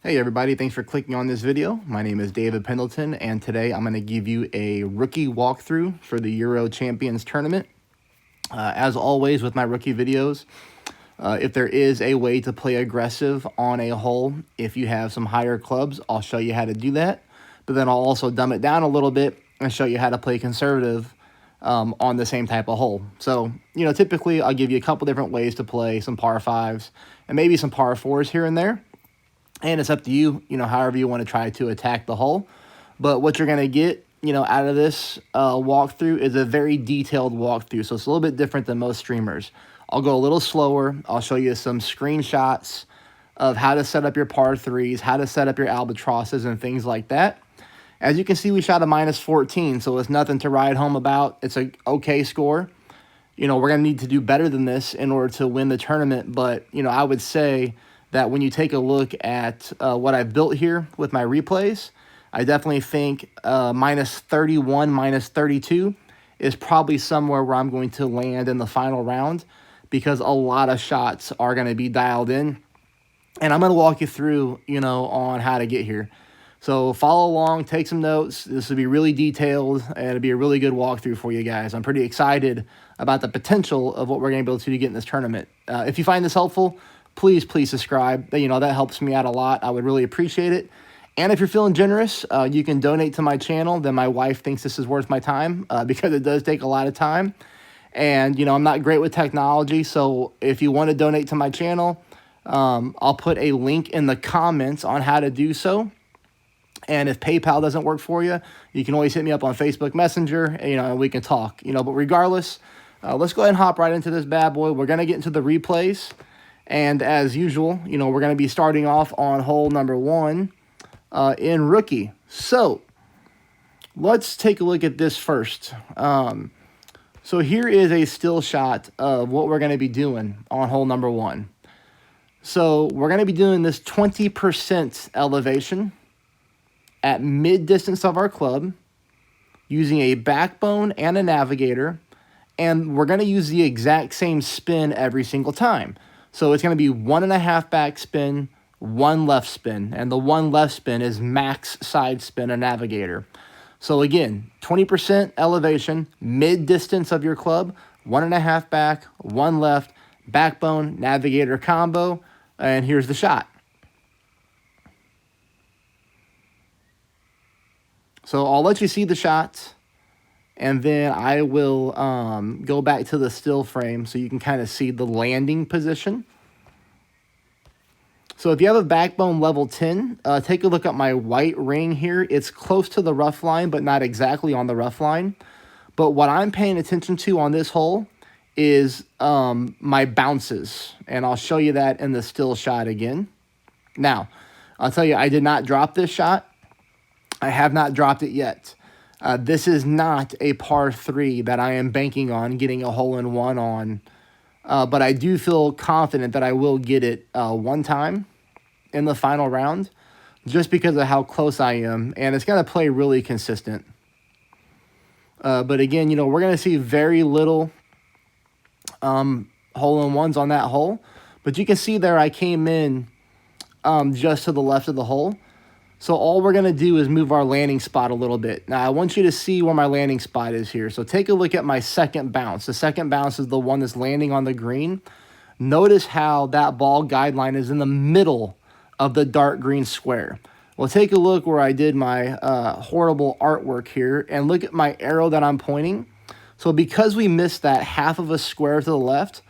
Hey everybody, thanks for clicking on this video. My name is David Pendleton, and today I'm going to give you a rookie walkthrough for the Euro Champions Tournament. As always with my rookie videos, if there is a way to play aggressive on a hole, if you have some higher clubs, I'll show you how to do that. But then I'll also dumb it down a little bit and show you how to play conservative on the same type of hole. So, typically I'll give you a couple different ways to play some par fives and maybe some par fours here and there. And it's up to you, however you want to try to attack the hole. But what you're going to get, out of this walkthrough is a very detailed walkthrough. So it's a little bit different than most streamers. I'll go a little slower. I'll show you some screenshots of how to set up your par threes, how to set up your albatrosses and things like that. As you can see, we shot a -14, so it's nothing to write home about. It's an okay score. We're going to need to do better than this in order to win the tournament. But, I would say that when you take a look at what I've built here with my replays, I definitely think -31, -32 is probably somewhere where I'm going to land in the final round, because a lot of shots are going to be dialed in. And I'm going to walk you through, on how to get here. So follow along, take some notes. This will be really detailed, and it'll be a really good walkthrough for you guys. I'm pretty excited about the potential of what we're going to be able to get in this tournament. If you find this helpful, please subscribe. That helps me out a lot. I would really appreciate it. And if you're feeling generous, you can donate to my channel. Then my wife thinks this is worth my time because it does take a lot of time. And, I'm not great with technology. So if you want to donate to my channel, I'll put a link in the comments on how to do so. And if PayPal doesn't work for you, you can always hit me up on Facebook Messenger, and we can talk. But regardless, let's go ahead and hop right into this bad boy. We're going to get into the replays. And as usual, we're going to be starting off on hole number 1 in rookie. So let's take a look at this first. So here is a still shot of what we're going to be doing on hole number 1. So we're going to be doing this 20% elevation at mid distance of our club using a backbone and a navigator. And we're going to use the exact same spin every single time. So it's going to be 1.5 back spin, 1 left spin, and the 1 left spin is max side spin a navigator. So again, 20% elevation, mid distance of your club, 1.5 back, 1 left, backbone, navigator combo, and here's the shot. So I'll let you see the shots, and then I will go back to the still frame so you can kind of see the landing position. So if you have a backbone level 10, take a look at my white ring here. It's close to the rough line, but not exactly on the rough line. But what I'm paying attention to on this hole is my bounces, and I'll show you that in the still shot again. Now, I'll tell you, I did not drop this shot. I have not dropped it yet. This is not a par 3 that I am banking on getting a hole-in-one on, but I do feel confident that I will get it one time in the final round, just because of how close I am, and it's going to play really consistent. But again, we're going to see very little hole-in-ones on that hole, but you can see there I came in just to the left of the hole. So all we're going to do is move our landing spot a little bit. Now, I want you to see where my landing spot is here. So take a look at my second bounce. The second bounce is the one that's landing on the green. Notice how that ball guideline is in the middle of the dark green square. Well, take a look where I did my horrible artwork here, and look at my arrow that I'm pointing. So because we missed that half of a square to the left,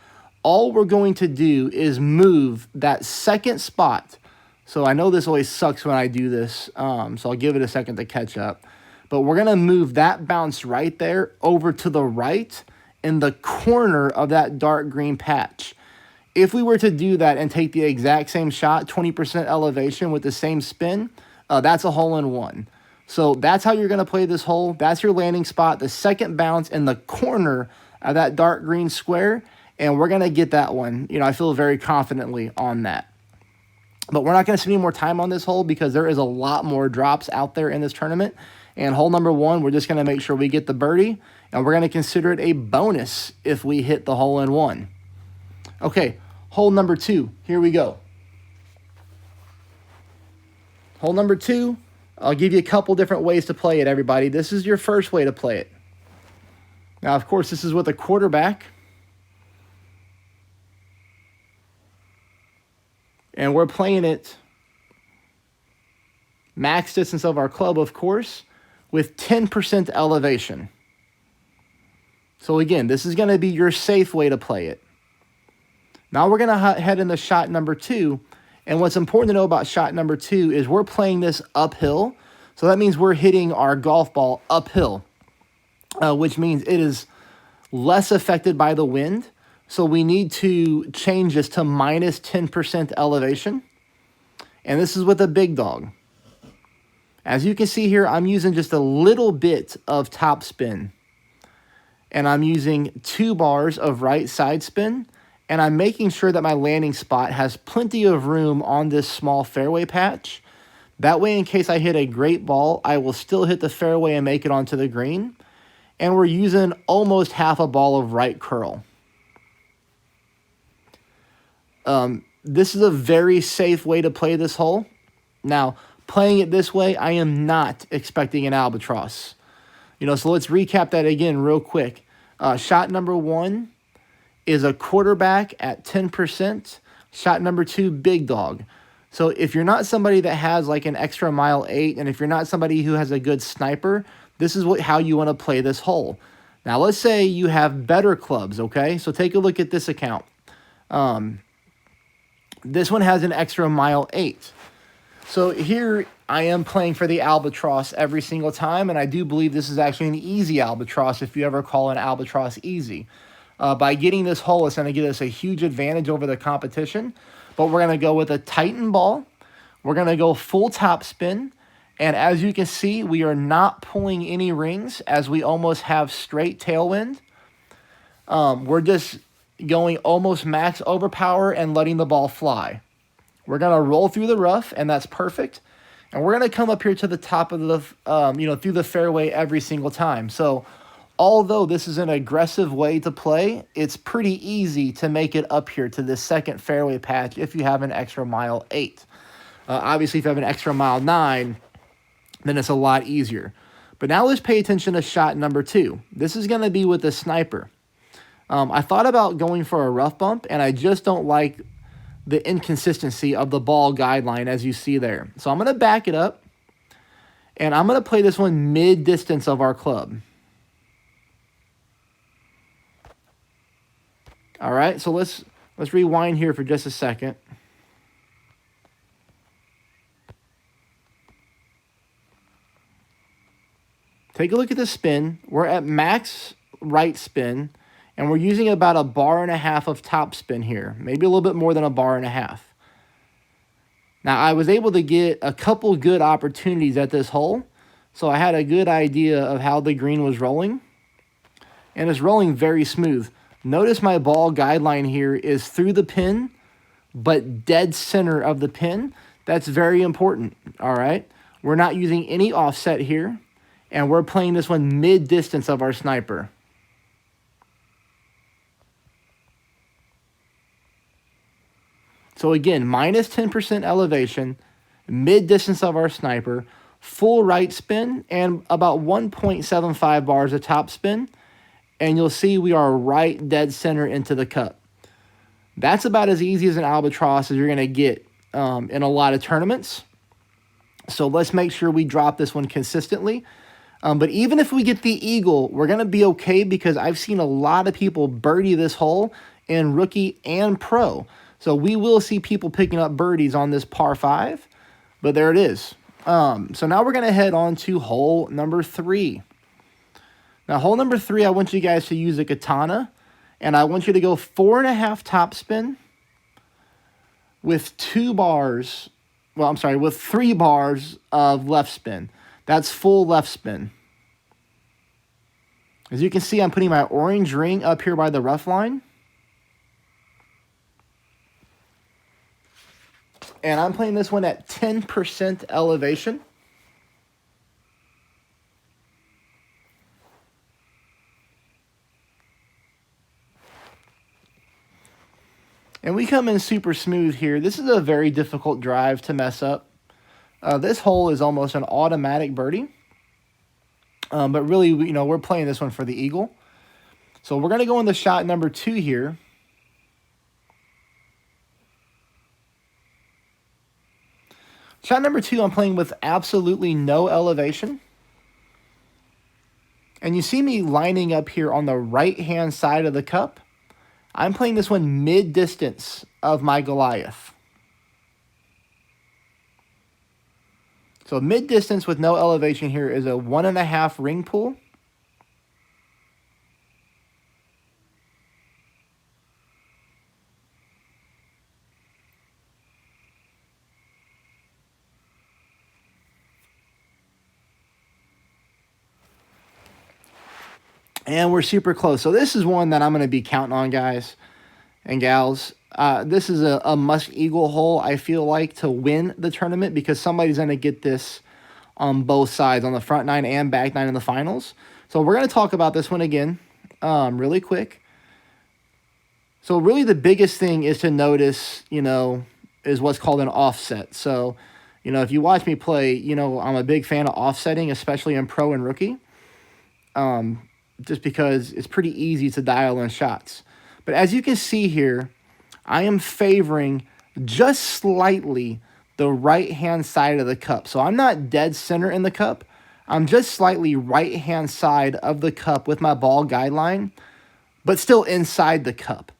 all we're going to do is move that second spot. So I know this always sucks when I do this, so I'll give it a second to catch up. But we're going to move that bounce right there over to the right in the corner of that dark green patch. If we were to do that and take the exact same shot, 20% elevation with the same spin, that's a hole-in-one. So that's how you're going to play this hole. That's your landing spot, the second bounce in the corner of that dark green square, and we're going to get that one. I feel very confidently on that. But we're not going to spend any more time on this hole because there is a lot more drops out there in this tournament. And hole number 1, we're just going to make sure we get the birdie, and we're going to consider it a bonus if we hit the hole-in-one. Okay, hole number 2, here we go. Hole number 2, I'll give you a couple different ways to play it, everybody. This is your first way to play it. Now, of course, this is with a quarterback. And we're playing it max distance of our club, of course, with 10% elevation. So again, this is going to be your safe way to play it. Now we're going to head into shot number 2. And what's important to know about shot number 2 is we're playing this uphill. So that means we're hitting our golf ball uphill, which means it is less affected by the wind. So we need to change this to minus 10% elevation. And this is with a big dog. As you can see here, I'm using just a little bit of top spin. And I'm using 2 bars of right side spin. And I'm making sure that my landing spot has plenty of room on this small fairway patch. That way, in case I hit a great ball, I will still hit the fairway and make it onto the green. And we're using almost half a ball of right curl. This is a very safe way to play this hole. Now, playing it this way, I am not expecting an albatross. So let's recap that again real quick. Shot number 1 is a quarterback at 10%. Shot number 2, big dog. So if you're not somebody that has like an extra mile 8, and if you're not somebody who has a good sniper, this is how you want to play this hole. Now, let's say you have better clubs, okay? So take a look at this account. This one has an extra mile 8. So here I am playing for the albatross every single time, and I do believe this is actually an easy albatross if you ever call an albatross easy. By getting this hole, it's going to give us a huge advantage over the competition, but we're going to go with a Titan ball. We're going to go full top spin, and as you can see, we are not pulling any rings as we almost have straight tailwind. We're just going almost max overpower and letting the ball fly. We're going to roll through the rough, and that's perfect. And we're going to come up here to the top of the, through the fairway every single time. So although this is an aggressive way to play, it's pretty easy to make it up here to this second fairway patch if you have an extra mile 8. Obviously, if you have an extra mile 9, then it's a lot easier. But now let's pay attention to shot number 2. This is going to be with the sniper. I thought about going for a rough bump, and I just don't like the inconsistency of the ball guideline as you see there. So I'm going to back it up, and I'm going to play this one mid-distance of our club. All right, so let's rewind here for just a second. Take a look at the spin. We're at max right spin, and we're using about 1.5 bars of top spin here, maybe a little bit more than 1.5 bars. Now, I was able to get a couple good opportunities at this hole, so I had a good idea of how the green was rolling, and it's rolling very smooth. Notice my ball guideline here is through the pin, but dead center of the pin. That's very important, all right? We're not using any offset here, and we're playing this one mid-distance of our sniper. So again, minus 10% elevation, mid-distance of our sniper, full right spin, and about 1.75 bars of top spin. And you'll see we are right dead center into the cup. That's about as easy as an albatross as you're going to get in a lot of tournaments. So let's make sure we drop this one consistently. But even if we get the eagle, we're going to be okay because I've seen a lot of people birdie this hole in rookie and pro. So we will see people picking up birdies on this par 5. But there it is. So now we're going to head on to hole number 3. Now, hole number 3, I want you guys to use a katana, and I want you to go 4.5 top spin with 3 bars of left spin. That's full left spin. As you can see, I'm putting my orange ring up here by the rough line. And I'm playing this one at 10% elevation. And we come in super smooth here. This is a very difficult drive to mess up. This hole is almost an automatic birdie. But really, we're playing this one for the eagle. So we're going to go into shot number 2 here. Shot number 2, I'm playing with absolutely no elevation. And you see me lining up here on the right-hand side of the cup. I'm playing this one mid-distance of my Goliath. So mid-distance with no elevation here is a 1.5 ring pull. And we're super close. So this is one that I'm going to be counting on, guys and gals. This is a must-eagle hole, I feel like, to win the tournament, because somebody's going to get this on both sides, on the front 9 and back 9 in the finals. So we're going to talk about this one again really quick. So really the biggest thing is to notice, is what's called an offset. So, if you watch me play, I'm a big fan of offsetting, especially in pro and rookie. Just because it's pretty easy to dial in shots. But as you can see here, I am favoring just slightly the right-hand side of the cup. So I'm not dead center in the cup. I'm just slightly right-hand side of the cup with my ball guideline, but still inside the cup.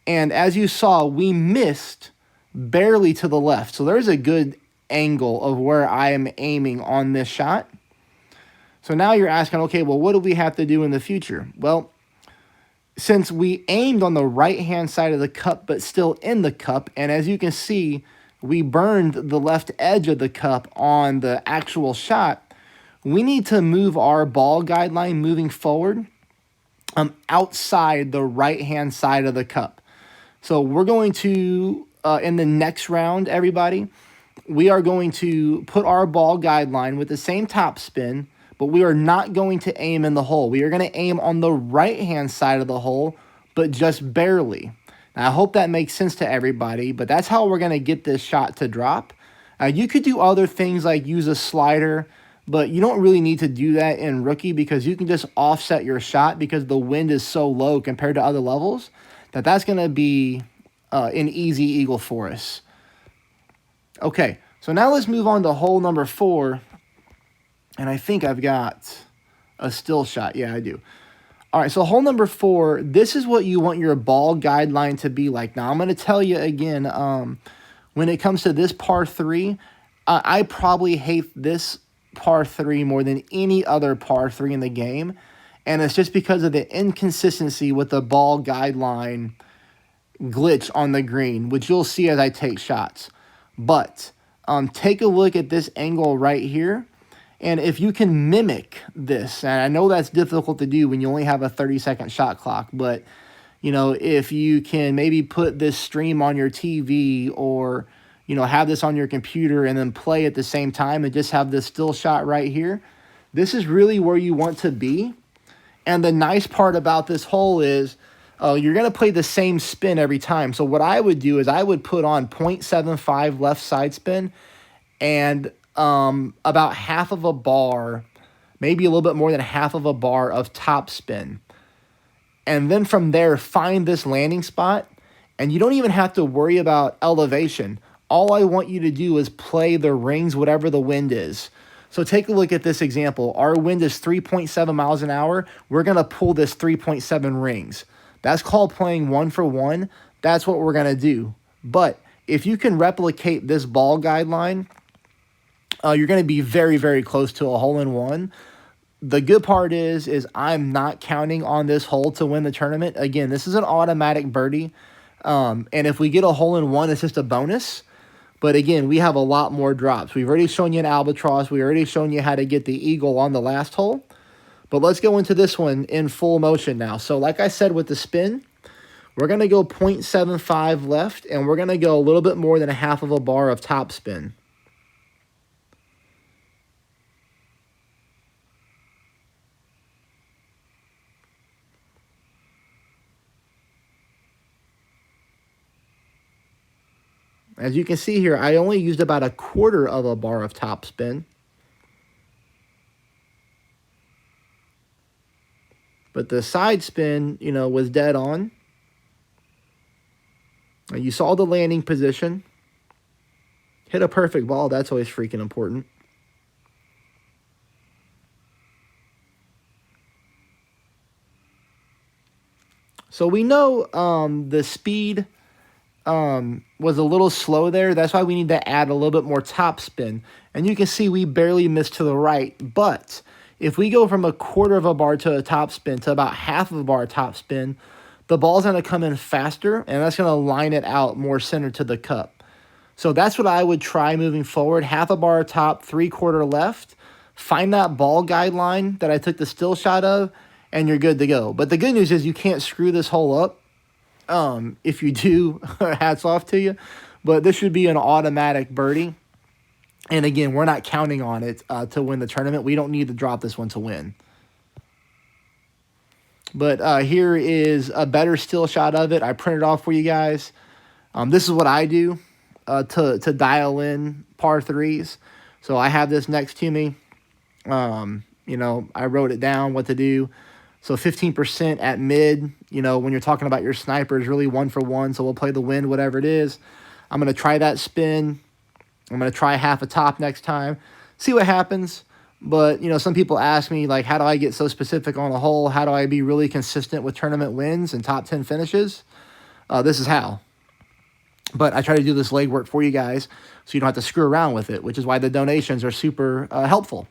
And as you saw, we missed barely to the left. So there's a good angle of where I am aiming on this shot. So now you're asking, okay, well, what do we have to do in the future? Well, since we aimed on the right-hand side of the cup, but still in the cup, and as you can see, we burned the left edge of the cup on the actual shot, we need to move our ball guideline moving forward outside the right-hand side of the cup. So we're going to, in the next round, everybody, we are going to put our ball guideline with the same top spin, but we are not going to aim in the hole. We are going to aim on the right-hand side of the hole, but just barely. Now, I hope that makes sense to everybody, but that's how we're going to get this shot to drop. You could do other things like use a slider, but you don't really need to do that in rookie, because you can just offset your shot because the wind is so low compared to other levels that's going to be an easy eagle for us. Okay, so now let's move on to hole number 4. And I think I've got a still shot. Yeah, I do. All right, so hole number 4, this is what you want your ball guideline to be like. Now, I'm going to tell you again, when it comes to this par 3, I probably hate this par 3 more than any other par 3 in the game. And it's just because of the inconsistency with the ball guideline glitch on the green, which you'll see as I take shots. But take a look at this angle right here. And if you can mimic this, and I know that's difficult to do when you only have a 30-second shot clock, but, if you can maybe put this stream on your TV, or, have this on your computer and then play at the same time and just have this still shot right here, this is really where you want to be. And the nice part about this hole is you're going to play the same spin every time. So what I would do is I would put on 0.75 left side spin and about half of a bar, maybe a little bit more than half of a bar of top spin. And then from there, find this landing spot, and you don't even have to worry about elevation. All I want you to do is play the rings, whatever the wind is. So take a look at this example. Our wind is 3.7 miles an hour. We're going to pull this 3.7 rings. That's called playing 1 for 1. That's what we're going to do. But if you can replicate this ball guideline, you're going to be very, very close to a hole-in-one. The good part is I'm not counting on this hole to win the tournament. Again, this is an automatic birdie. And if we get a hole-in-one, it's just a bonus. But again, we have a lot more drops. We've already shown you an albatross. We've already shown you how to get the eagle on the last hole. But let's go into this one in full motion now. So like I said with the spin, we're going to go 0.75 left, and we're going to go a little bit more than a half of a bar of top spin. As you can see here, I only used about 1/4 of a bar of top spin. But the side spin, you know, was dead on. You saw the landing position. Hit a perfect ball. That's always freaking important. So we know the speed was a little slow there. That's why we need to add a little bit more top spin. And you can see we barely missed to the right. But if we go from 1/4 of a bar to a top spin to about 1/2 of a bar top spin, the ball's going to come in faster, and that's going to line it out more centered to the cup. So that's what I would try moving forward. 1/2 a bar top, 3/4 left. Find that ball guideline that I took the still shot of, and you're good to go. But the good news is you can't screw this hole up. If you do, hats off to you. But this should be an automatic birdie. And again, we're not counting on it to win the tournament. We don't need to drop this one to win. But here is a better still shot of it. I printed off for you guys. This is what I do to dial in par threes. So I have this next to me. You know, I wrote it down what to do. So 15% at mid, you know, when you're talking about your sniper is really 1 for 1. So we'll play the wind, whatever it is. I'm going to try that spin. I'm going to try 1/2 a top next time. See what happens. But, you know, some people ask me, like, how do I get so specific on a hole? How do I be really consistent with tournament wins and top 10 finishes? This is how. But I try to do this legwork for you guys so you don't have to screw around with it, which is why the donations are super helpful.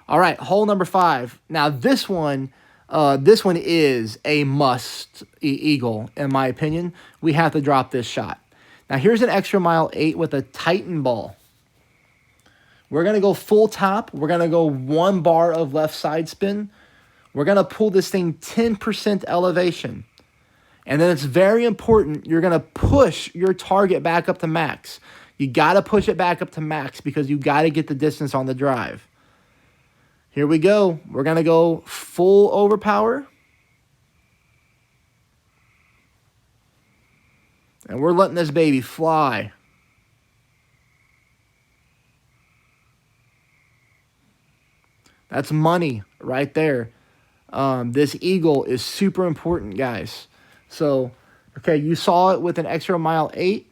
All right, hole number 5. Now, this one is a must eagle, in my opinion. We have to drop this shot. Now, here's an extra mile 8 with a Titan ball. We're going to go full top. We're going to go 1 bar of left side spin. We're going to pull this thing 10% elevation. And then it's very important, you're going to push your target back up to max. You got to push it back up to max because you got to get the distance on the drive. Here we go. We're going to go full overpower. And we're letting this baby fly. That's money right there. This eagle is super important, guys. So, okay, you saw it with an extra mile 8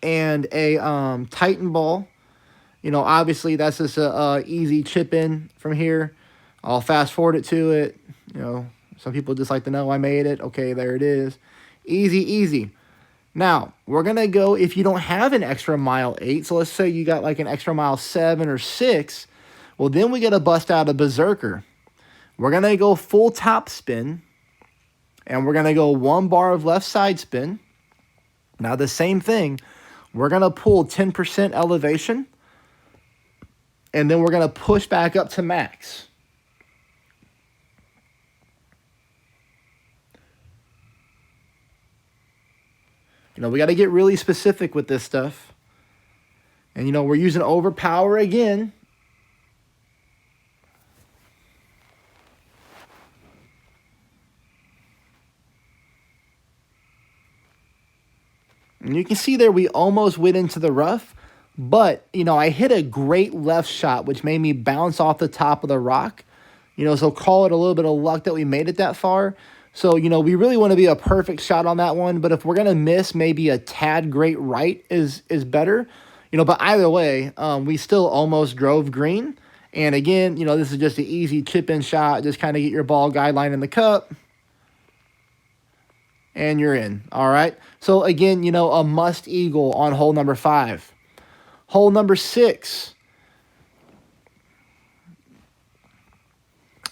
and a Titan ball. You know, obviously that's just a easy chip in from here. I'll fast forward it to it. You know, some people just like to know I made it. Okay, there it is. Easy, easy. Now, we're going to go, if you don't have an extra mile 8, so let's say you got like an extra mile 7 or 6, well, then we got to bust out a berserker. We're going to go full top spin, and we're going to go 1 bar of left side spin. Now, the same thing. We're going to pull 10% elevation, and then we're going to push back up to max. You know, we got to get really specific with this stuff. And, you know, we're using overpower again. And you can see there we almost went into the rough. But, you know, I hit a great left shot, which made me bounce off the top of the rock. You know, so call it a little bit of luck that we made it that far. So, you know, we really want to be a perfect shot on that one. But if we're going to miss, maybe a tad great right is better. You know, but either way, we still almost drove green. And again, you know, this is just an easy chip-in shot. Just kind of get your ball guideline in the cup. And you're in. All right. So, again, you know, a must eagle on hole number 5. Hole number 6.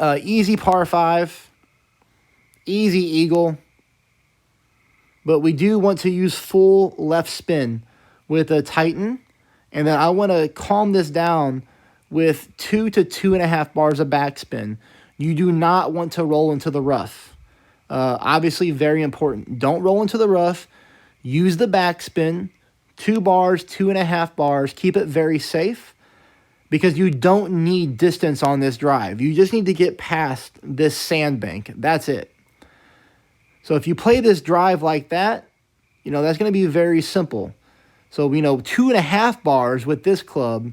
Easy par 5. Easy eagle. But we do want to use full left spin with a Titan. And then I want to calm this down with 2 to 2.5 bars of backspin. You do not want to roll into the rough. Obviously, very important. Don't roll into the rough. Use the backspin. 2 bars, 2.5 bars. Keep it very safe because you don't need distance on this drive. You just need to get past this sandbank. That's it. So if you play this drive like that, you know, that's going to be very simple. So, 2.5 bars with this club,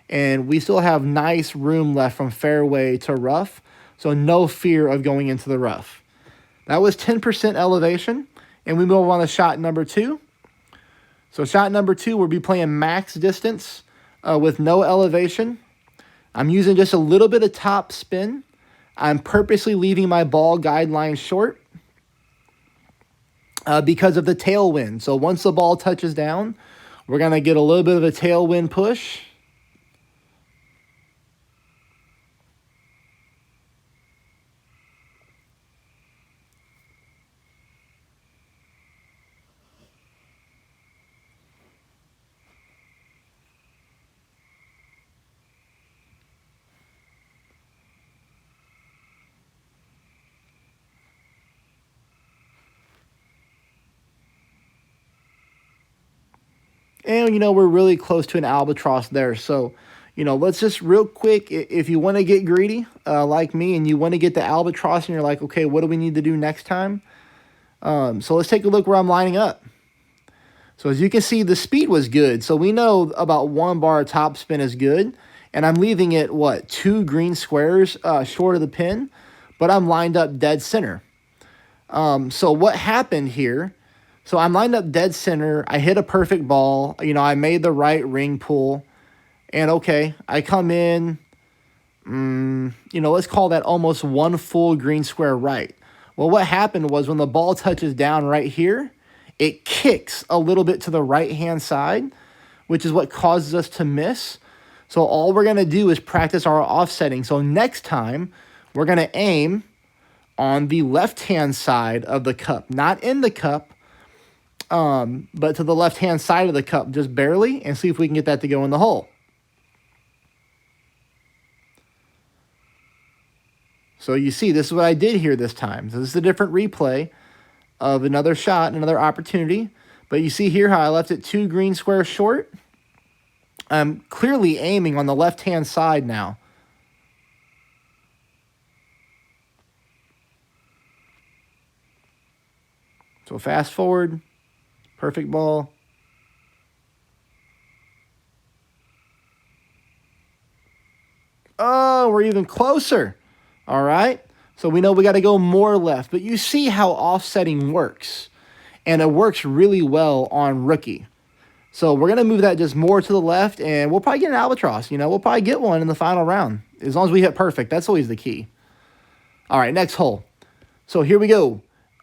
and we still have nice room left from fairway to rough. So no fear of going into the rough. That was 10% elevation, and we move on to shot number 2. So shot number 2, we'll be playing max distance with no elevation. I'm using just a little bit of top spin. I'm purposely leaving my ball guideline short because of the tailwind. So once the ball touches down, we're going to get a little bit of a tailwind push. And, we're really close to an albatross there. So, let's just real quick, if you want to get greedy, like me, and you want to get the albatross, and you're like, okay, what do we need to do next time? So let's take a look where I'm lining up. So as you can see, the speed was good. So we know about 1 bar top spin is good. And I'm leaving it, 2 green squares short of the pin. But I'm lined up dead center. So what happened here? So I'm lined up dead center. I hit a perfect ball. I made the right ring pull. And okay, I come in, let's call that almost 1 full green square right. Well, what happened was when the ball touches down right here, it kicks a little bit to the right-hand side, which is what causes us to miss. So all we're going to do is practice our offsetting. So next time, we're going to aim on the left-hand side of the cup, not in the cup, but to the left-hand side of the cup, just barely, and see if we can get that to go in the hole. So you see, this is what I did here this time. So this is a different replay of another shot, another opportunity. But you see here how I left it 2 green squares short. I'm clearly aiming on the left-hand side now. So fast forward. Perfect ball. Oh, we're even closer. All right. So we know we got to go more left. But you see how offsetting works. And it works really well on rookie. So we're going to move that just more to the left. And we'll probably get an albatross. We'll probably get one in the final round. As long as we hit perfect. That's always the key. All right, next hole. So here we go.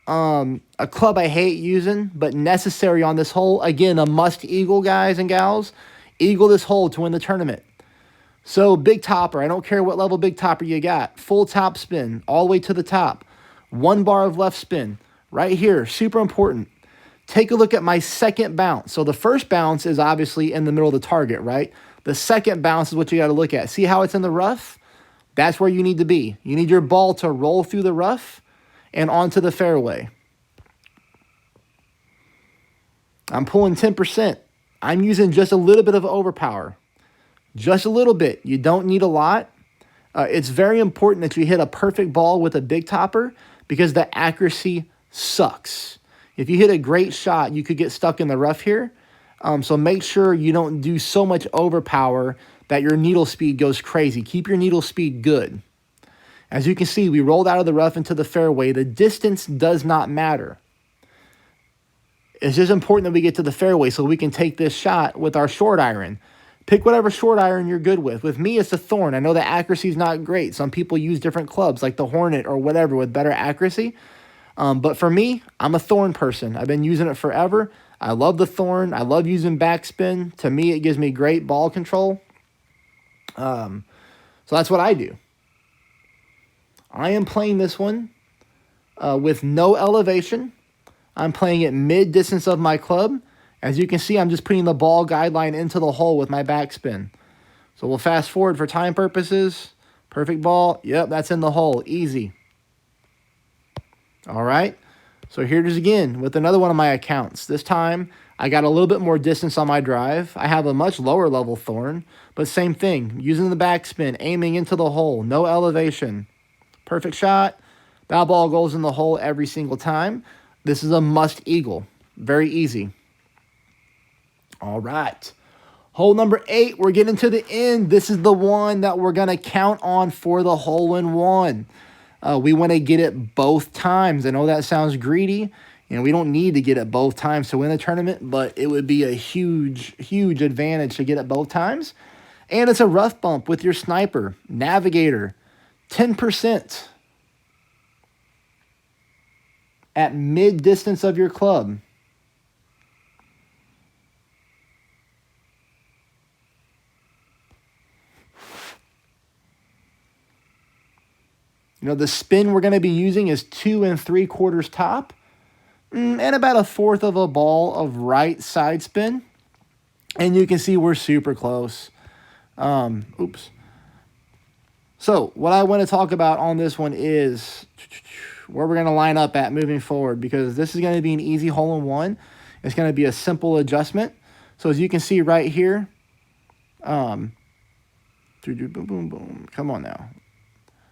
A club I hate using, but necessary on this hole. Again, a must eagle, guys and gals. Eagle this hole to win the tournament. So big topper. I don't care what level big topper you got. Full top spin all the way to the top. 1 bar of left spin. Right here. Super important. Take a look at my second bounce. So the first bounce is obviously in the middle of the target, right? The second bounce is what you got to look at. See how it's in the rough? That's where you need to be. You need your ball to roll through the rough and onto the fairway. I'm pulling 10%. I'm using just a little bit of overpower. Just a little bit. You don't need a lot. It's very important that you hit a perfect ball with a big topper because the accuracy sucks. If you hit a great shot, you could get stuck in the rough here. So make sure you don't do so much overpower that your needle speed goes crazy. Keep your needle speed good. As you can see, we rolled out of the rough into the fairway. The distance does not matter. It's just important that we get to the fairway so we can take this shot with our short iron. Pick whatever short iron you're good with. With me, it's the Thorn. I know the accuracy is not great. Some people use different clubs like the Hornet or whatever with better accuracy. But for me, I'm a Thorn person. I've been using it forever. I love the Thorn. I love using backspin. To me, it gives me great ball control. So that's what I do. I am playing this one with no elevation. I'm playing it mid-distance of my club. As you can see, I'm just putting the ball guideline into the hole with my backspin. So we'll fast forward for time purposes. Perfect ball. Yep, that's in the hole. Easy. All right. So here it is again with another one of my accounts. This time, I got a little bit more distance on my drive. I have a much lower level Thorn, but same thing. Using the backspin, aiming into the hole. No elevation. Perfect shot. That ball goes in the hole every single time. This is a must eagle. Very easy. All right. Hole number 8, we're getting to the end. This is the one that we're going to count on for the hole-in-one. We want to get it both times. I know that sounds greedy. We don't need to get it both times to win the tournament, but it would be a huge, huge advantage to get it both times. And it's a rough bump with your sniper, navigator, 10% at mid-distance of your club. The spin we're going to be using is 2 3/4 top and about 1/4 of a ball of right side spin. And you can see we're super close. Oops. So what I want to talk about on this one is where we're going to line up at moving forward, because this is going to be an easy hole-in-one. It's going to be a simple adjustment. So as you can see right here, boom, boom, boom. Come on now.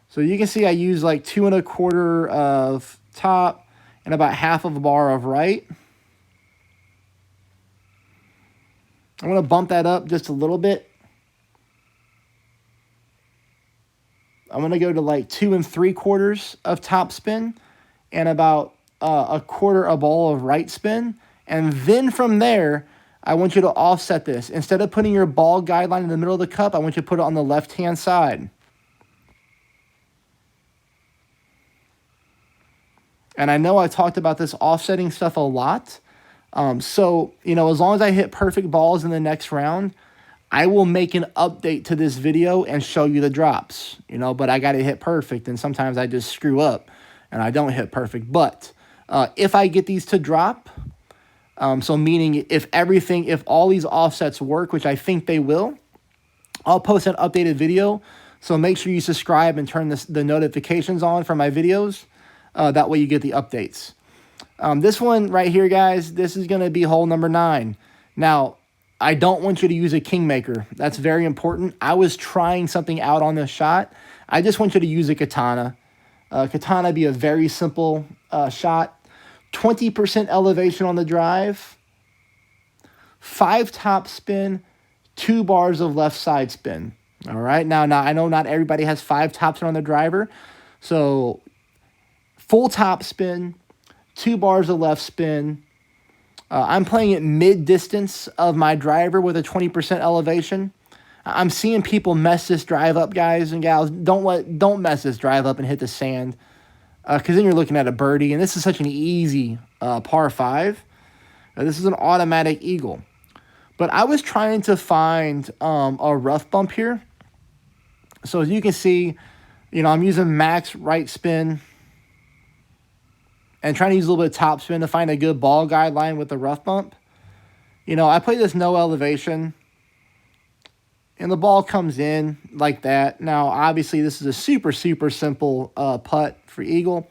So you can see I use like 2 1/4 of top and about 1/2 of a bar of right. I'm going to bump that up just a little bit. I'm going to go to like 2 3/4 of top spin and about 1/4 a ball of right spin. And then from there, I want you to offset this. Instead of putting your ball guideline in the middle of the cup, I want you to put it on the left-hand side. And I know I talked about this offsetting stuff a lot. So, as long as I hit perfect balls in the next round, I will make an update to this video and show you the drops, but I got to hit perfect. And sometimes I just screw up and I don't hit perfect. But if I get these to drop, so meaning if all these offsets work, which I think they will, I'll post an updated video. So make sure you subscribe and turn the notifications on for my videos. That way you get the updates. This one right here, guys, this is going to be hole number 9. Now, I don't want you to use a kingmaker. That's very important. I was trying something out on this shot. I just want you to use a katana. Katana be a very simple shot. 20% elevation on the drive. 5 top spin. 2 bars of left side spin. All right. Now I know not everybody has 5 top spin on the driver. So full top spin, 2 bars of left spin. I'm playing at mid-distance of my driver with a 20% elevation. I'm seeing people mess this drive up, guys and gals. Don't mess this drive up and hit the sand, because then you're looking at a birdie, and this is such an easy par 5. This is an automatic eagle. But I was trying to find a rough bump here. So as you can see, I'm using max right spin and trying to use a little bit of top spin to find a good ball guideline with the rough bump. I play this no elevation, and the ball comes in like that. Now, obviously, this is a super, super simple putt for eagle.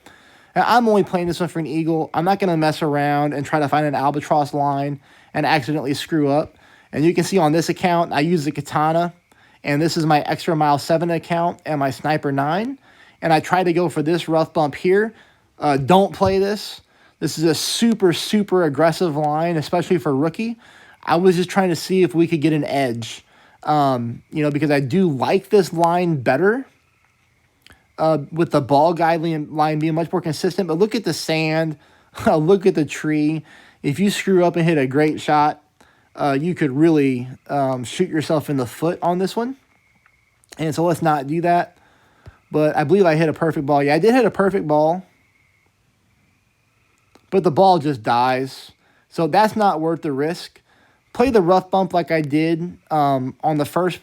And I'm only playing this one for an eagle. I'm not going to mess around and try to find an albatross line and accidentally screw up. And you can see on this account, I use the katana, and this is my extra mile 7 account and my sniper 9. And I try to go for this rough bump here. Don't play this. This is a super, super aggressive line, especially for rookie. I was just trying to see if we could get an edge, because I do like this line better with the ball guideline being much more consistent. But look at the sand. Look at the tree. If you screw up and hit a great shot, you could really shoot yourself in the foot on this one. And so let's not do that. But I believe I hit a perfect ball. Yeah, I did hit a perfect ball. But the ball just dies. So that's not worth the risk. Play the rough bump like I did on the first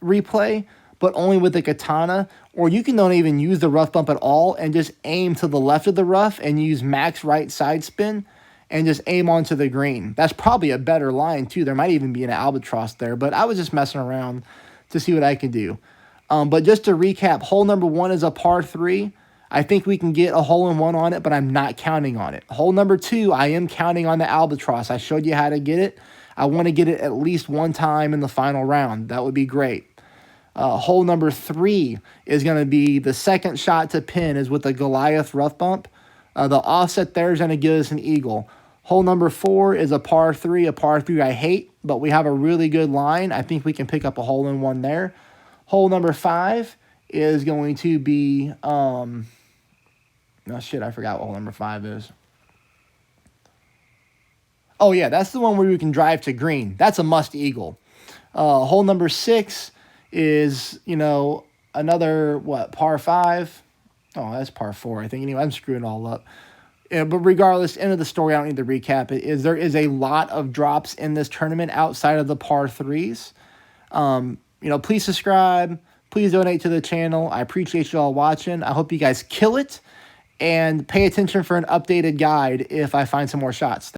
replay, but only with the katana. Or you can don't even use the rough bump at all and just aim to the left of the rough and use max right side spin and just aim onto the green. That's probably a better line too. There might even be an albatross there, but I was just messing around to see what I could do. But just to recap, hole number 1 is a par 3. I think we can get a hole-in-one on it, but I'm not counting on it. Hole number 2, I am counting on the albatross. I showed you how to get it. I want to get it at least one time in the final round. That would be great. Hole number 3 is going to be the second shot to pin is with the Goliath rough bump. The offset there is going to give us an eagle. Hole number 4 is a par 3 I hate, but we have a really good line. I think we can pick up a hole-in-one there. Hole number 5 is going to be, oh shit, I forgot what hole number 5 is. Oh yeah, that's the one where we can drive to green. That's a must eagle. Hole number 6 is, you know, another, what, par 5? Oh, that's par 4, I think. Anyway, I'm screwing it all up. Yeah, but regardless, end of the story, I don't need to recap it, is there is a lot of drops in this tournament outside of the par 3s. You know, please subscribe. Please donate to the channel. I appreciate you all watching. I hope you guys kill it. And pay attention for an updated guide if I find some more shots.